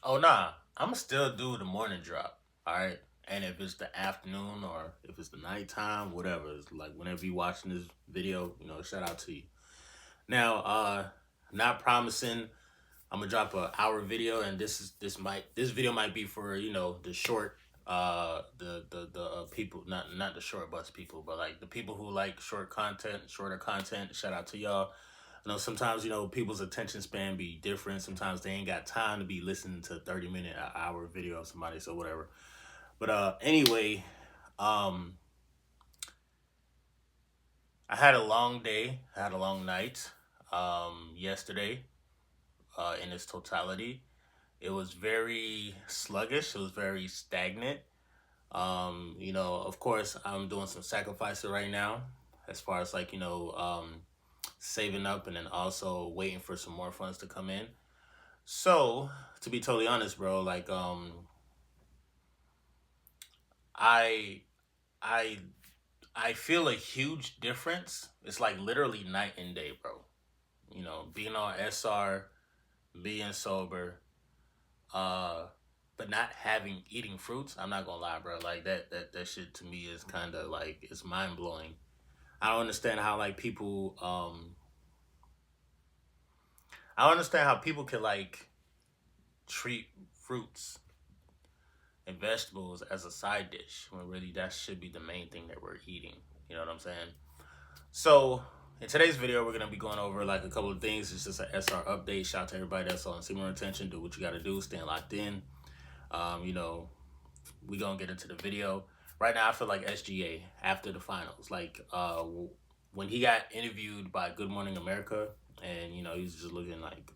Oh nah, I'ma still do the morning drop. All right. And if it's the afternoon or if it's the nighttime, whatever, it's like whenever you watching this video, shout out to you. Now, not promising I'm gonna drop a hour video, and this video might be for the short the people, not the short bus people, but like the people who like shorter content. Shout out to y'all. I know sometimes people's attention span be different. Sometimes they ain't got time to be listening to 30-minute, hour video of somebody, so whatever. But anyway, um, I had a long day. I had a long night. Yesterday, in its totality, it was very sluggish. It was very stagnant. Of course, I'm doing some sacrificing right now, as far as like saving up and then also waiting for some more funds to come in. So, to be totally honest, bro, like I I I feel a huge difference. It's like literally night and day, bro. Being on SR, being sober, uh but not having eating fruits. I'm not gonna lie, bro. Like that shit to me is kind of like it's mind blowing. I don't understand how like people I don't understand how people can like treat fruits and vegetables as a side dish when really that should be the main thing that we're eating. You know what I'm saying? So in today's video, we're gonna be going over like a couple of things. It's just an SR update. Shout out to everybody that's on similar attention. Do what you gotta do. Staying locked in. Um, you know, we gonna get into the video. Right now, I feel like SGA after the finals. Like when he got interviewed by Good Morning America, and he's just looking like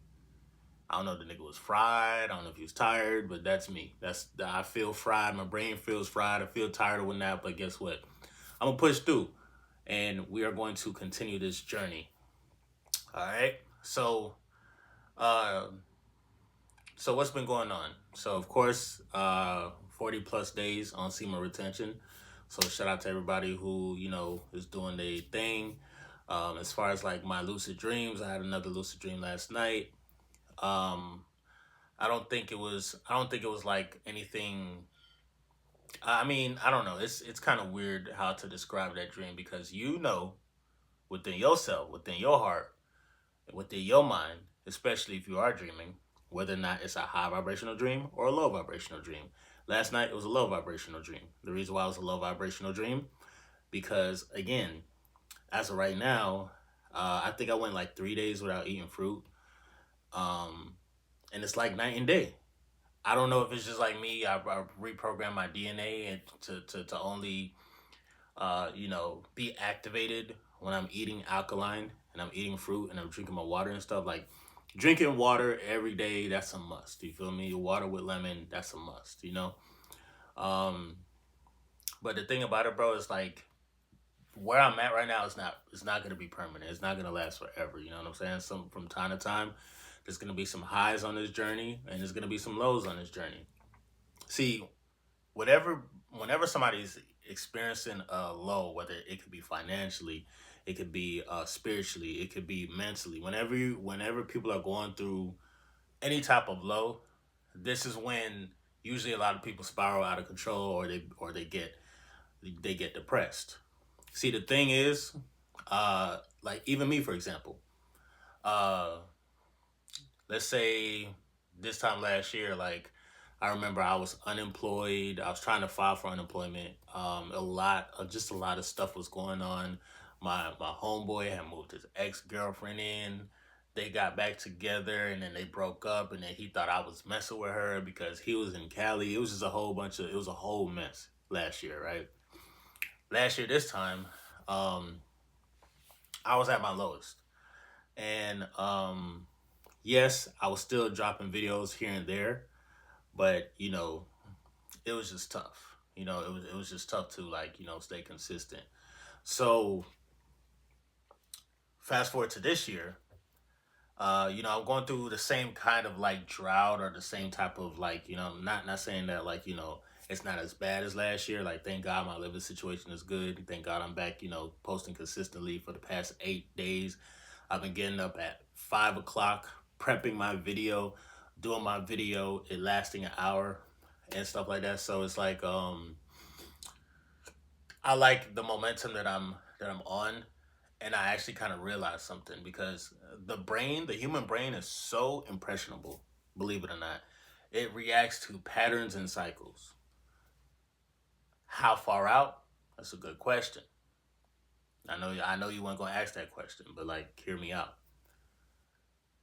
I don't know if the nigga was fried. I don't know if he was tired, but that's me. I feel fried. My brain feels fried. I feel tired or whatnot. But guess what? I'm gonna push through, and we are going to continue this journey. All right. Uh, so what's been going on? So of course, 40 plus days on semen retention. So shout out to everybody who is doing their thing. As far as like my lucid dreams, I had another lucid dream last night. Um, I don't think it was. I don't think it was like anything. I mean, I don't know. It's kind of weird how to describe that dream because within yourself, within your heart, within your mind, especially if you are dreaming, whether or not it's a high vibrational dream or a low vibrational dream. Last night it was a low vibrational dream. The reason why it was a low vibrational dream because again, as of right now, I think I went like 3 days without eating fruit, um, and it's like night and day. I don't know if it's just like me. I reprogrammed my DNA and to only be activated when I'm eating alkaline and I'm eating fruit and I'm drinking my water and stuff. Like drinking water every day, that's a must. You feel me? Water with lemon, that's a must. Um, but the thing about it, bro, is like where I'm at right now is not gonna be permanent. It's not gonna last forever. You know what I'm saying? Some from time to time, there's gonna be some highs on this journey and there's gonna be some lows on this journey. See, whenever somebody's experiencing a low, whether it could be financially, it could be spiritually, it could be mentally. Whenever people are going through any type of low, this is when usually a lot of people spiral out of control or they get depressed. See, the thing is, like even me, for example, uh, let's say this time last year, like I remember I was unemployed. I was trying to file for unemployment. A lot of stuff was going on. My homeboy had moved his ex girlfriend in. They got back together and then they broke up. And then he thought I was messing with her because he was in Cali. It was just it was a whole mess last year, right? Last year, this time, um, I was at my lowest. And yes, I was still dropping videos here and there, but it was just tough. It was just tough to like stay consistent. So fast forward to this year, I'm going through the same kind of like drought or the same type of like not saying that like it's not as bad as last year. Like thank God my living situation is good. Thank God I'm back posting consistently for the past 8 days. I've been getting up at 5 o'clock prepping my video, doing my video, it lasting an hour and stuff like that. So it's like I like the momentum that I'm on, and I actually kind of realized something because the human brain is so impressionable, believe it or not. It reacts to patterns and cycles. How far out? That's a good question. I know you weren't gonna ask that question, but like hear me out.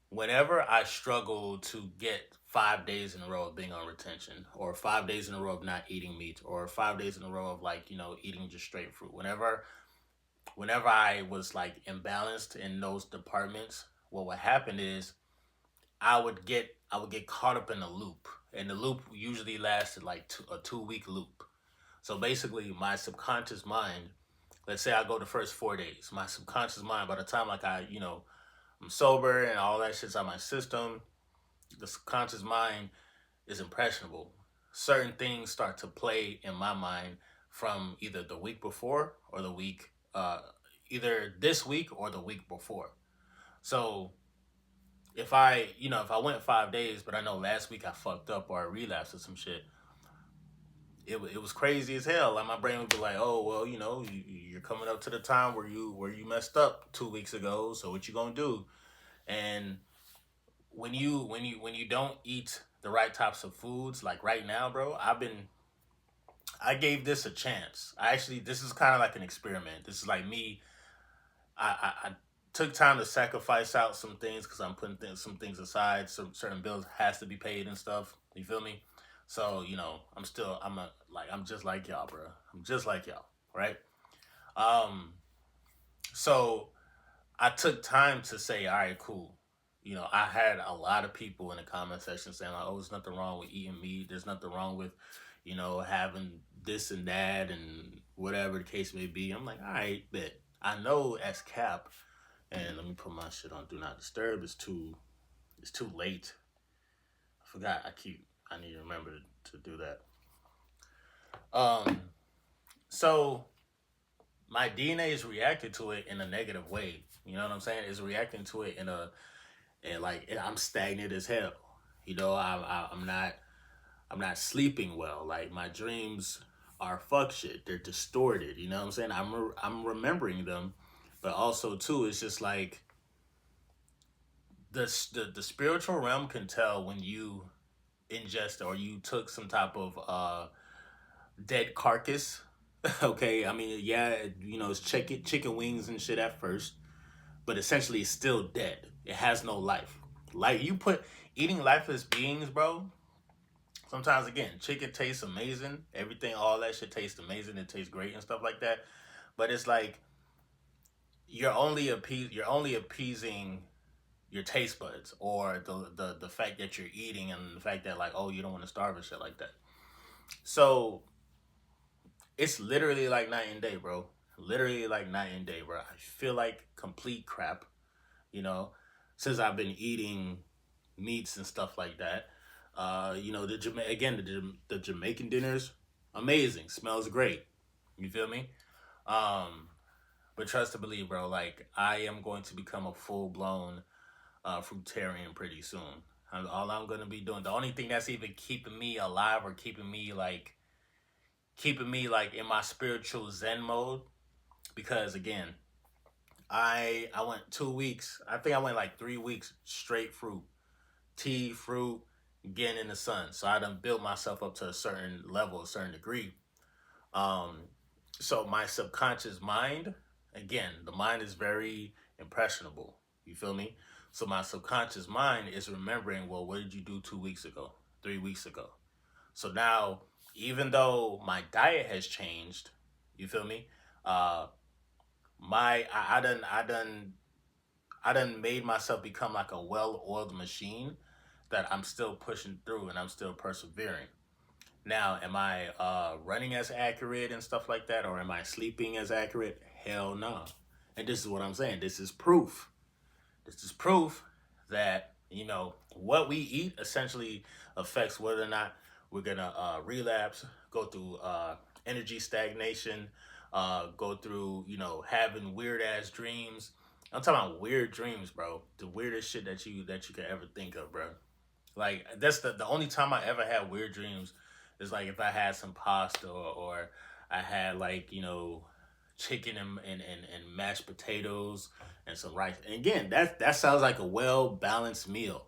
Whenever I struggle to get 5 days in a row of being on retention, or 5 days in a row of not eating meat, or 5 days in a row of like, eating just straight fruit, whenever I was like imbalanced in those departments, what would happen is I would get caught up in a loop. And the loop usually lasted like a 2 week loop. So basically my subconscious mind, let's say I go the first 4 days, my subconscious mind, by the time like I'm sober and all that shit's out my system, the subconscious mind is impressionable. Certain things start to play in my mind from either the week before or the week, either this week or the week before. So if I went 5 days, but I know last week I fucked up or I relapsed or some shit, it was crazy as hell. Like my brain would be like, oh well, you're coming up to the time where you messed up 2 weeks ago. So what you gonna do? And when you don't eat the right types of foods, like right now, bro, I gave this a chance. This is kind of like an experiment. This is like me. I took time to sacrifice out some things because I'm putting some things aside. Some certain bills has to be paid and stuff. You feel me? So I'm just like y'all, bro. I'm just like y'all, right? Um, so I took time to say, all right, cool. I had a lot of people in the comment section saying, like, oh, there's nothing wrong with eating meat. There's nothing wrong with, having this and that and whatever the case may be. I'm like, all right, bet. I know as cap, and let me put my shit on Do Not Disturb. It's too late. I forgot. I need to remember to do that. Um, so my DNA is reacting to it in a negative way. You know what I'm saying? It's reacting to it and like I'm stagnant as hell. I'm not sleeping well. Like my dreams are fuck shit. They're distorted. You know what I'm saying? I'm remembering them, but also too, it's just like the spiritual realm can tell when you ingest or you took some type of dead carcass. Okay, I mean, yeah, it's chicken wings and shit at first, but essentially it's still dead. It has no life. Like you put eating lifeless beings, bro. Sometimes again, chicken tastes amazing. Everything, all that shit tastes amazing. It tastes great and stuff like that. But it's like you're only appeasing your taste buds or the fact that you're eating and the fact that like, oh, you don't want to starve and shit like that. So it's literally like night and day, bro. Literally like night and day, bro. I feel like complete crap, you know, since I've been eating meats and stuff like that. The Jamaican dinners, amazing, smells great. You feel me? Um, but trust to believe, bro. Like I am going to become a full blown fruitarian pretty soon. All I'm gonna be doing, the only thing that's even keeping me like in my spiritual Zen mode, because again, I went 2 weeks. I think I went like 3 weeks straight fruit, tea, fruit, getting in the sun. So I done built myself up to a certain level, a certain degree. Um, so my subconscious mind, again, the mind is very impressionable. You feel me? So my subconscious mind is remembering, well, what did you do 2 weeks ago, 3 weeks ago? So now, even though my diet has changed, you feel me? Uh, my I done made myself become like a well-oiled machine that I'm still pushing through and I'm still persevering. Now, am I running as accurate and stuff like that, or am I sleeping as accurate? Hell no. And this is what I'm saying. This is proof. This is proof that what we eat essentially affects whether or not we're gonna relapse, go through energy stagnation, go through having weird ass dreams. I'm talking about weird dreams, bro. The weirdest shit that you could ever think of, bro. Like that's the only time I ever had weird dreams is like if I had some pasta or I had like, chicken and mashed potatoes and some rice. And again, that sounds like a well balanced meal.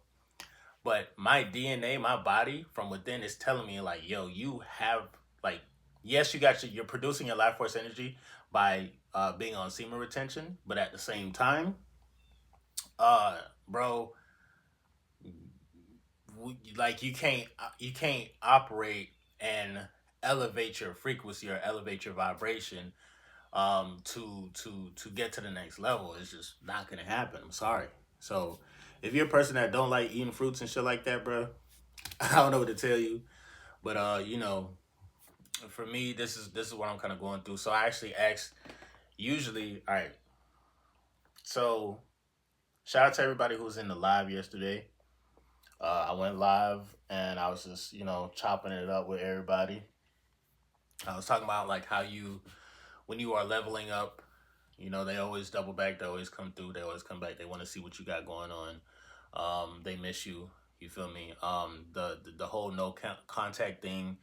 But my DNA, my body from within is telling me like, yo, you have like, yes, you're producing your life force energy by being on semen retention, but at the same time, bro, like you can't operate and elevate your frequency or elevate your vibration to get to the next level. It's just not gonna happen. I'm sorry. So if you're a person that don't like eating fruits and shit like that, bro, I don't know what to tell you. But for me, this is what I'm kind of going through. So I actually asked. Usually, all right. So shout out to everybody who was in the live yesterday. I went live and I was just chopping it up with everybody. I was talking about like how when you are leveling up, they always double back. They always come through. They always come back. They want to see what you got going on. They miss you. You feel me? The whole no contact thing.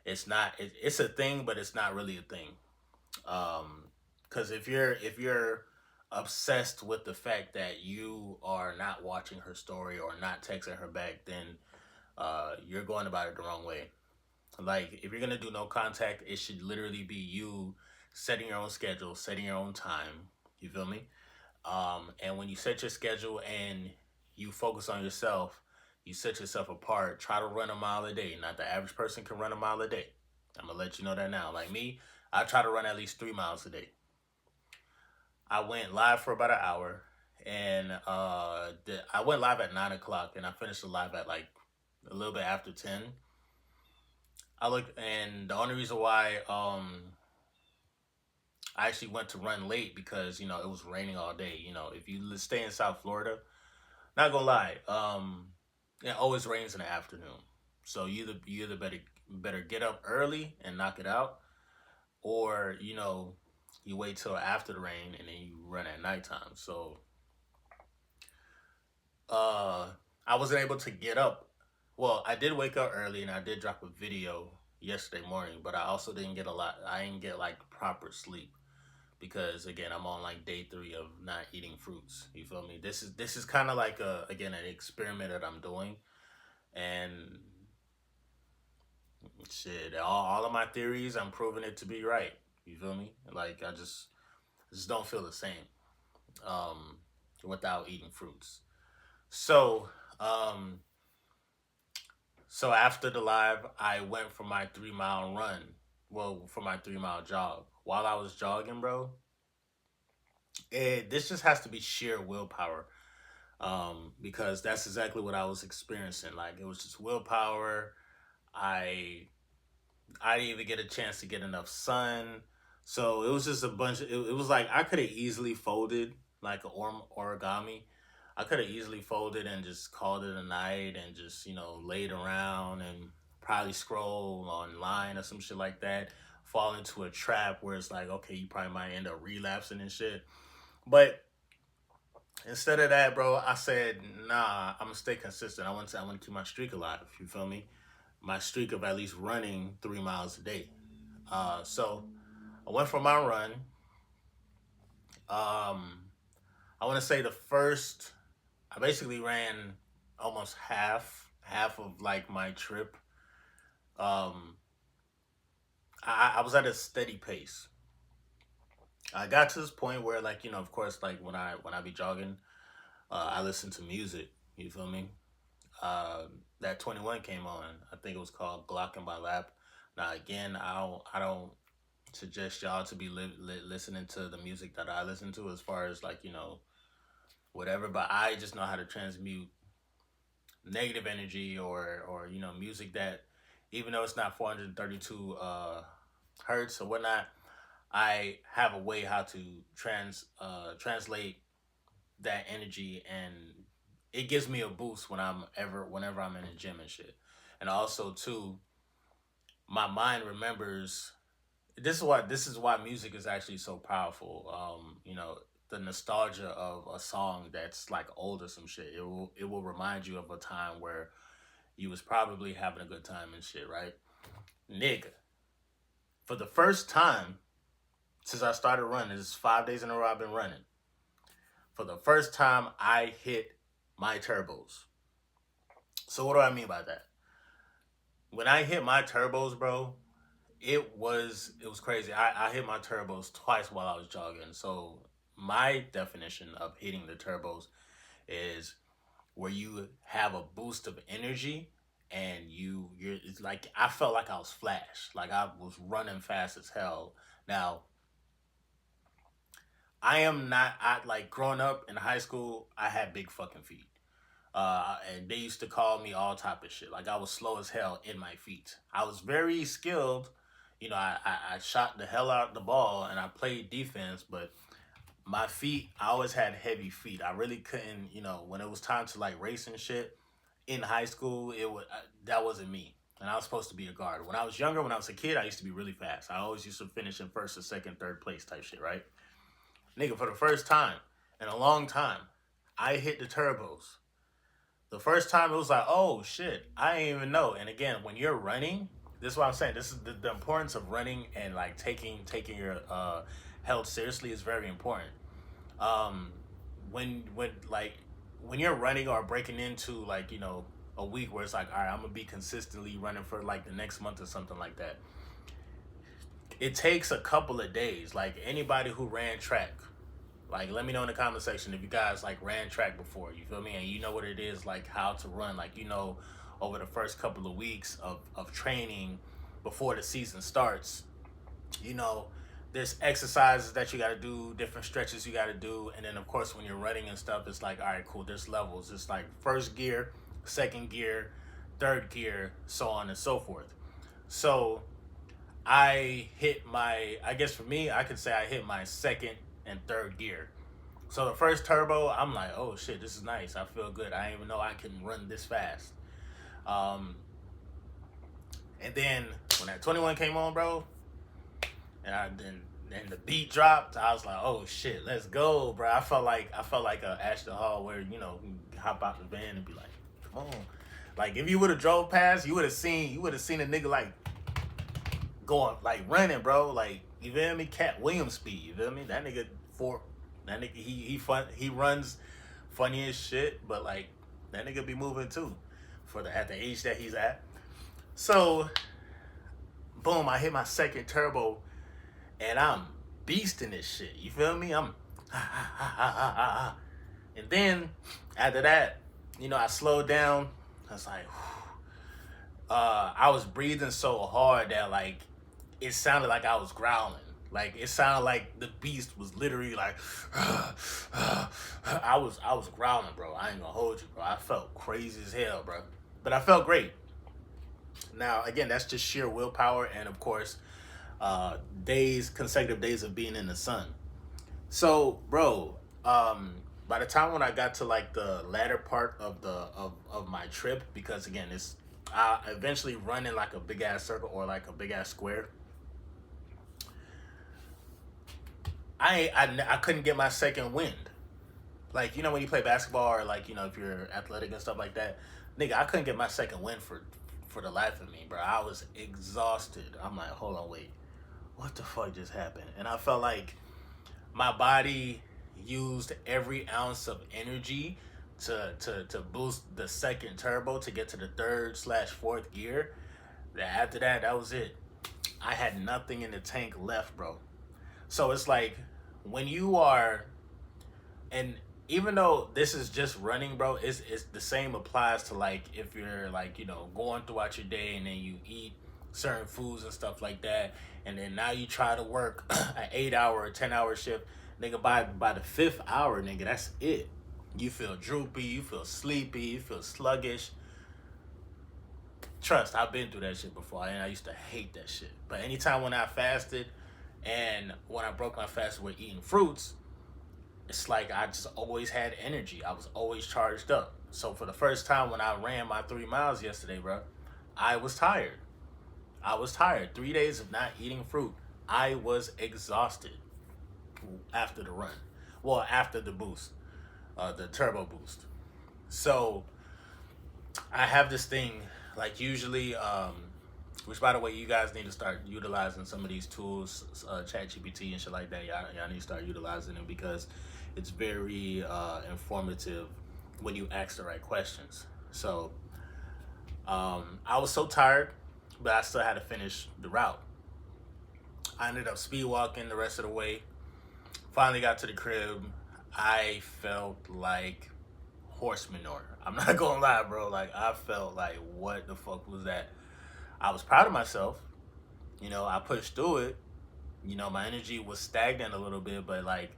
It's not. It's a thing, but it's not really a thing. Because if you're obsessed with the fact that you are not watching her story or not texting her back, then you're going about it the wrong way. Like if you're gonna do no contact, it should literally be you setting your own schedule, setting your own time. You feel me? And when you set your schedule and you focus on yourself, you set yourself apart. Try to run a mile a day. Not the average person can run a mile a day. I'm gonna let you know that now. Like me, I try to run at least 3 miles a day. I went live for about an hour, and I went live at 9 o'clock, and I finished the live at like a little bit after 10. I looked, and the only reason why I actually went to run late because it was raining all day. If you stay in South Florida, not gonna lie, it always rains in the afternoon. So you either better get up early and knock it out, or you wait till after the rain and then you run at nighttime. So uh, I wasn't able to get up. Well, I did wake up early and I did drop a video yesterday morning, but I also didn't get a lot. I didn't get like proper sleep because again I'm on like day 3 of not eating fruits. You feel me? This is kind of like again an experiment that I'm doing, and shit, all of my theories I'm proving it to be right. You feel me? Like I just don't feel the same um, without eating fruits. So um, so after the live, I went for my 3 mile run. Well, for my 3 mile jog. While I was jogging, bro, this just has to be sheer willpower. Because that's exactly what I was experiencing. Like it was just willpower. I I didn't even get a chance to get enough sun. So it was just a bunch of, it was like I could have easily folded like origami. I could have easily folded and just called it a night and just, laid around and probably scroll online or some shit like that. Fall into a trap where it's like, okay, you probably might end up relapsing and shit. But instead of that, bro, I said, nah, I'm gonna stay consistent. I want to keep my streak alive. You feel me? My streak of at least running 3 miles a day. So I went for my run. Um, I want to say the first, I basically ran almost half of like my trip. Um, I was at a steady pace. I got to this point where, like, of course, like when I be jogging, I listen to music. You feel me? Uh, that 21 came on. I think it was called Glock in My Lap. Now again, I don't suggest y'all to be listening to the music that I listen to as far as like whatever. But I just know how to transmute negative energy or music that even though it's not 432 hertz or whatnot, I have a way how to translate that energy, and it gives me a boost whenever I'm in the gym and shit. And also too, my mind remembers. This is why music is actually so powerful. The nostalgia of a song that's like old or some shit. It will remind you of a time where You was probably having a good time and shit, right? Nigga, for the first time since I started running, this is 5 days in a row I've been running. For the first time, I hit my turbos. So what do I mean by that? When I hit my turbos, bro, it was crazy. I hit my turbos twice while I was jogging. So my definition of hitting the turbos is where you have a boost of energy and you're it's like I felt like I was Flash. Like I was running fast as hell. Now, I am not I like growing up in high school, I had big fucking feet. And they used to call me all type of shit. Like I was slow as hell in my feet. I was very skilled. I shot the hell out the ball and I played defense, but my feet, I always had heavy feet. I really couldn't, when it was time to like race and shit in high school, that wasn't me. And I was supposed to be a guard. When I was younger, when I was a kid, I used to be really fast. I always used to finish in first or second, third place type shit, right? Nigga, for the first time in a long time, I hit the turbos. The first time it was like, oh shit, I didn't even know. And again, when you're running, this is what I'm saying. This is the importance of running and like taking your health seriously is very important. Um, when you're running or breaking into like a week where it's like, all right, I'm gonna be consistently running for like the next month or something like that. It takes a couple of days. Like anybody who ran track, like, let me know in the comment section if you guys like ran track before. You feel me? And you know what it is like how to run. Like over the first couple of weeks of training before the season starts, you know, there's exercises that you got to do, different stretches you got to do, and then of course when you're running and stuff, it's like, all right, cool. There's levels. It's like first gear, second gear, third gear, so on and so forth. So I guess for me, I could say I hit my second and third gear. So the first turbo, I'm like, oh shit, this is nice. I feel good. I didn't even know I can run this fast. Um, and then when that 21 came on, bro, and the beat dropped, I was like, oh shit, let's go, bro. I felt like Ashton Hall where you hop out the van and be like, come on. Like if you would have drove past, you would have seen a nigga like going like running, bro. Like you feel me? Cat Williams speed. You feel me? That nigga he runs funny as shit, but like that nigga be moving too at the age that he's at. So boom, I hit my second turbo and I'm beasting this shit. You feel me? I'm and then after that, I slowed down. I was like, I was breathing so hard that like it sounded like I was growling. Like it sounded like the beast was literally like I was growling, bro. I ain't gonna hold you, bro. I felt crazy as hell, bro. But I felt great. Now again, that's just sheer willpower and of course consecutive days of being in the sun. So, bro, by the time when I got to like the latter part of my trip, because again, it's I eventually run in like a big ass circle or like a big ass square. I couldn't get my second wind. Like when you play basketball or like if you're athletic and stuff like that, nigga, I couldn't get my second wind for the life of me, bro. I was exhausted. I'm like, hold on, wait, what the fuck just happened? And I felt like my body used every ounce of energy to boost the second turbo to get to the third/fourth gear. After that was it. I had nothing in the tank left, bro. So it's like when you are, and even though this is just running, bro, it's the same applies to like if you're like going throughout your day and then you eat certain foods and stuff like that, and then now you try to work an 8-hour or 10-hour shift, nigga. By the 5th hour, nigga, that's it. You feel droopy, you feel sleepy, you feel sluggish. Trust, I've been through that shit before, and I used to hate that shit. But anytime when I fasted, and when I broke my fast with eating fruits, it's like I just always had energy. I was always charged up. So for the first time when I ran my 3 miles yesterday, bro, I was tired. 3 days of not eating fruit. I was exhausted after the run. Well, after the boost, the turbo boost. So I have this thing, like usually, which by the way, you guys need to start utilizing some of these tools, Chat GPT and shit like that. Y'all need to start utilizing them because it's very informative when you ask the right questions. So I was so tired, but I still had to finish the route. I ended up speed walking the rest of the way. Finally got to the crib. I felt like horse manure. I'm not gonna lie, bro. Like I felt like, what the fuck was that? I was proud of myself. You know, I pushed through it. You know, my energy was stagnant a little bit, but like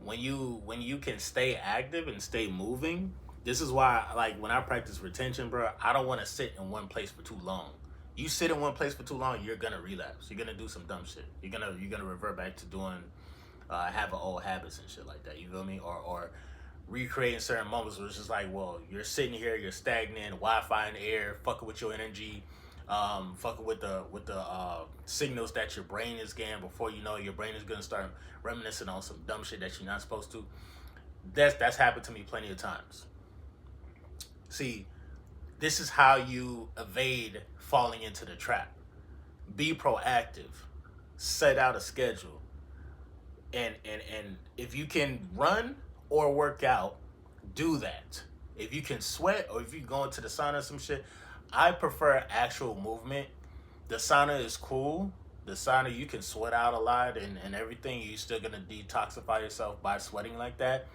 when you can stay active and stay moving, this is why like when I practice retention, bro, I don't want to sit in one place for too long. You sit in one place for too long, you're gonna relapse. You're gonna do some dumb shit. You're gonna revert back to doing having old habits and shit like that. You feel me? Or recreating certain moments where it's just like, well, you're sitting here, you're stagnant, Wi-Fi in the air, fucking with your energy, fucking with the signals that your brain is getting. Before you know it, your brain is gonna start reminiscing on some dumb shit that you're not supposed to. That's happened to me plenty of times. See, this is how you evade falling into the trap. Be proactive. Set out a schedule. And if you can run or work out, do that. If you can sweat or if you go into the sauna or some shit, I prefer actual movement. The sauna is cool. The sauna, you can sweat out a lot and everything. You're still gonna detoxify yourself by sweating like that.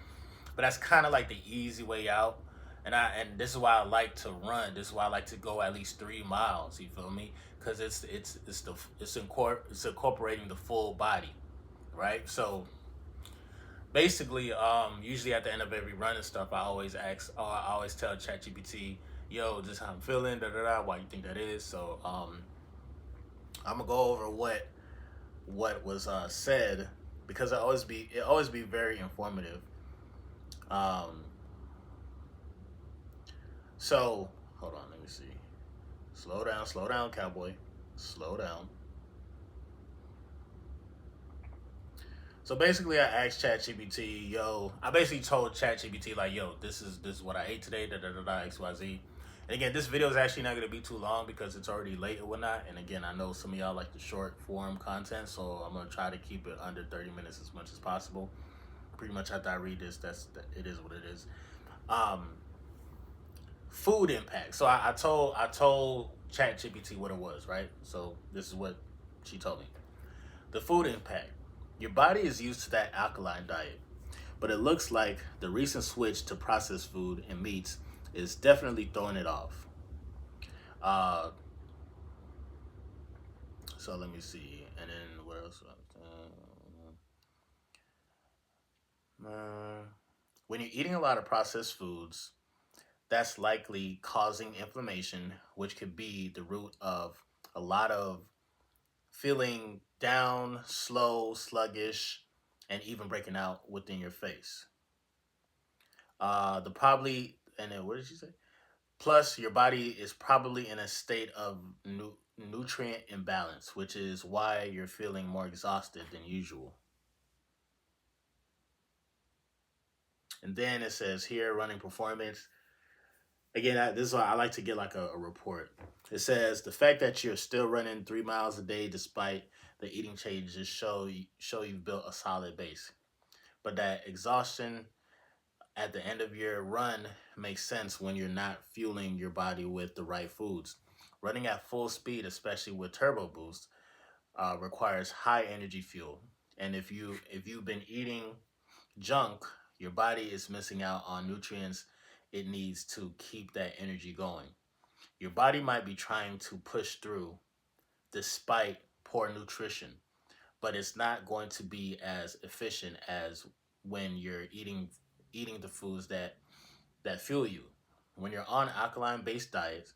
But that's kind of like the easy way out. And this is why I like to run. This is why I like to go at least 3 miles. You feel me? Because it's incorporating the full body, right? So basically, usually at the end of every run and stuff, I always ask, I always tell ChatGPT, yo, just how I'm feeling, da da da, why you think that is. So I'm gonna go over what was said because it always be very informative. Um, so hold on, let me see. Slow down, cowboy, slow down. So basically, I asked ChatGPT, yo, I basically told ChatGPT like, yo, this is what I ate today, da da da da, X Y Z. And again, this video is actually not gonna be too long because it's already late and whatnot. And again, I know some of y'all like the short form content, so I'm gonna try to keep it under 30 minutes as much as possible. Pretty much after I read this, it is what it is. Um, Food impact. So I told ChatGPT what it was, right? So this is what she told me. The food impact. Your body is used to that alkaline diet, but it looks like the recent switch to processed food and meats is definitely throwing it off. Uh, so let me see, and then what else? Uh, when you're eating a lot of processed foods, that's likely causing inflammation, which could be the root of a lot of feeling down, slow, sluggish, and even breaking out within your face. The probably and then what did she say? Plus, your body is probably in a state of nutrient imbalance, which is why you're feeling more exhausted than usual. And then it says here, running performance. Again, this is why I like to get like a report. It says the fact that you're still running 3 miles a day despite the eating changes show you've built a solid base. But that exhaustion at the end of your run makes sense when you're not fueling your body with the right foods. Running at full speed, especially with turbo boost, requires high energy fuel. And if you've been eating junk, your body is missing out on nutrients it needs to keep that energy going. Your body might be trying to push through despite poor nutrition, but it's not going to be as efficient as when you're eating the foods that fuel you. When you're on alkaline based diets,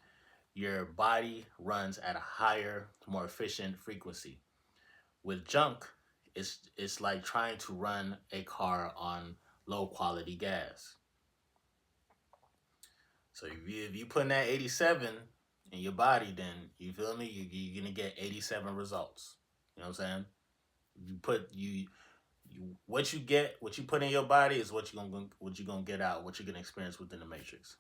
your body runs at a higher, more efficient frequency. With junk, it's like trying to run a car on low quality gas. So if you put in that 87 in your body, then you feel me. You're gonna get 87 results. You know what I'm saying? You put you what you get, what you put in your body is what you're gonna get out, what you're gonna experience within the matrix.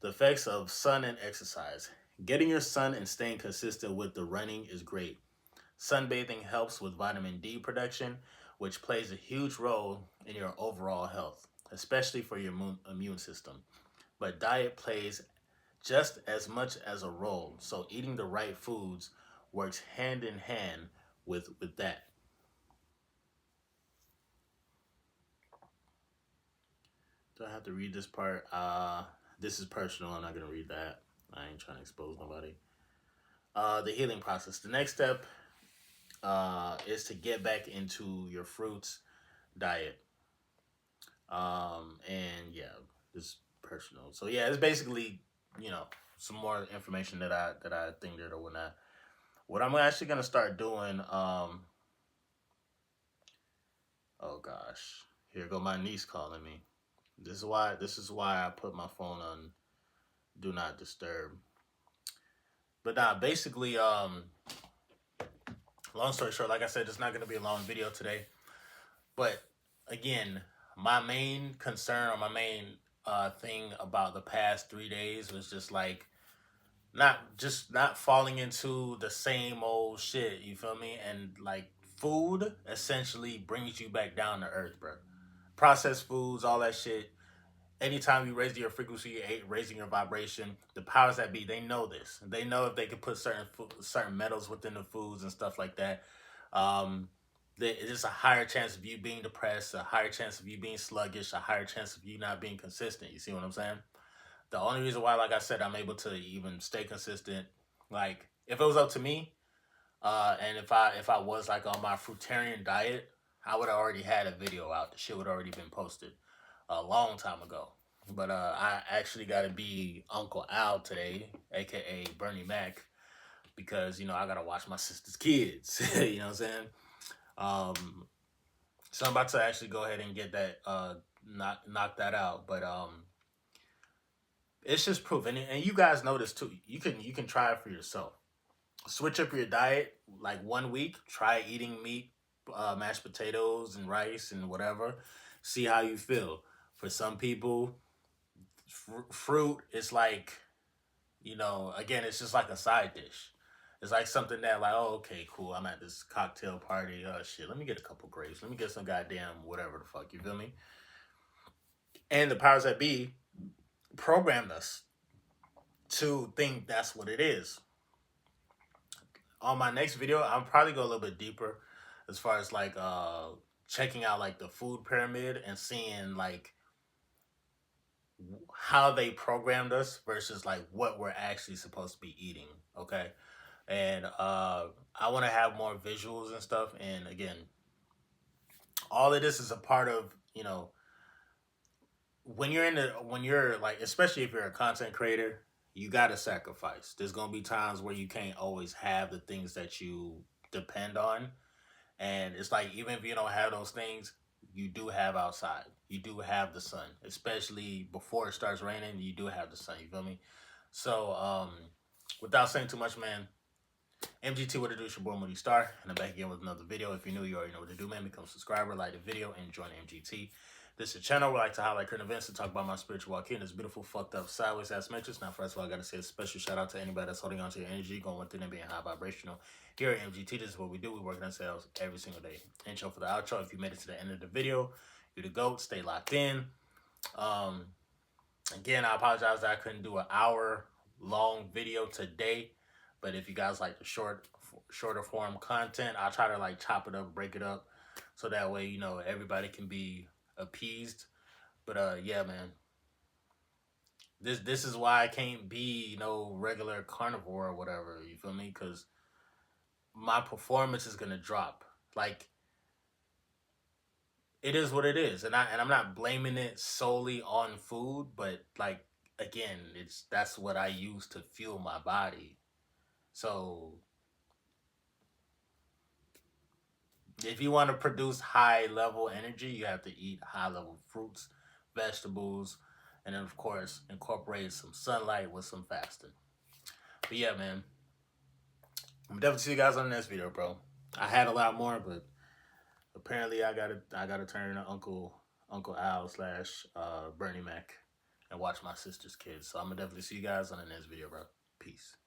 The effects of sun and exercise. Getting your sun and staying consistent with the running is great. Sunbathing helps with vitamin D production, which plays a huge role in your overall health, especially for your immune system. But diet plays just as much as a role, so eating the right foods works hand in hand with that. Do I have to read this part? This is personal. I'm not gonna read that. I ain't trying to expose nobody. The healing process. The next step is to get back into your fruits diet. And yeah, this is personal. So yeah, it's basically, you know, some more information that I think that or whatnot. What I'm actually gonna start doing. Oh gosh, here go my niece calling me. This is why I put my phone on do not disturb. But nah, basically, long story short, like I said, it's not gonna be a long video today. But again, my main concern or my main thing about the past 3 days was just like not falling into the same old shit. You feel me? And like food essentially brings you back down to earth, bro. Processed foods, all that shit. Anytime you raise your frequency, you're raising your vibration. The powers that be, they know this. They know if they can put certain metals within the foods and stuff like that. Um, there's a higher chance of you being depressed, a higher chance of you being sluggish, a higher chance of you not being consistent. You see what I'm saying? The only reason why, like I said, I'm able to even stay consistent, like if it was up to me, and if I was like on my fruitarian diet, I would have already had a video out. The shit would already been posted a long time ago. But I actually got to be Uncle Al today, aka Bernie Mac, because I gotta watch my sister's kids. You know what I'm saying? Um, so I'm about to actually go ahead and get that knock that out. But it's just proof, and you guys know this too. You can try it for yourself. Switch up your diet like 1 week. Try eating meat, mashed potatoes, and rice and whatever. See how you feel. For some people, fruit is like, again, it's just like a side dish. It's like something that, like, oh, okay, cool. I'm at this cocktail party. Oh shit, let me get a couple grapes. Let me get some goddamn whatever the fuck. You feel me? And the powers that be programmed us to think that's what it is. On my next video, I'm probably go a little bit deeper as far as like checking out like the food pyramid and seeing like how they programmed us versus like what we're actually supposed to be eating. Okay. And I want to have more visuals and stuff. And again, all of this is a part of, when you're like, especially if you're a content creator, you got to sacrifice. There's going to be times where you can't always have the things that you depend on. And it's like, even if you don't have those things, you do have outside. You do have the sun, especially before it starts raining. You do have the sun. You feel me? So, without saying too much, man, MGT, what to do? It's your boy Moody Star, and I'm back again with another video. If you're new, you already know what to do, man. Become a subscriber, like the video, and join MGT. This is a channel where I like to highlight current events and talk about my spiritual walk in this beautiful, fucked up, sideways ass matrix. Now, first of all, I gotta say a special shout out to anybody that's holding on to your energy, going within and being high vibrational. Here at MGT, this is what we do. We work on ourselves every single day. Intro for the outro. If you made it to the end of the video, you're the GOAT. Stay locked in. Um, Again, I apologize that I couldn't do an hour long video today. But if you guys like the shorter form content, I'll try to like chop it up, break it up, so that way everybody can be appeased. But yeah, man, this is why I can't be regular carnivore or whatever. You feel me? Because my performance is gonna drop. Like, it is what it is, and I'm not blaming it solely on food, but like, again, that's what I use to fuel my body. So if you want to produce high level energy, you have to eat high level fruits, vegetables, and then of course incorporate some sunlight with some fasting. But yeah, man, I'm definitely see you guys on the next video, bro. I had a lot more, but apparently I gotta turn to Uncle Al slash Bernie Mac. and watch my sister's kids. So I'm gonna definitely see you guys on the next video, bro. Peace.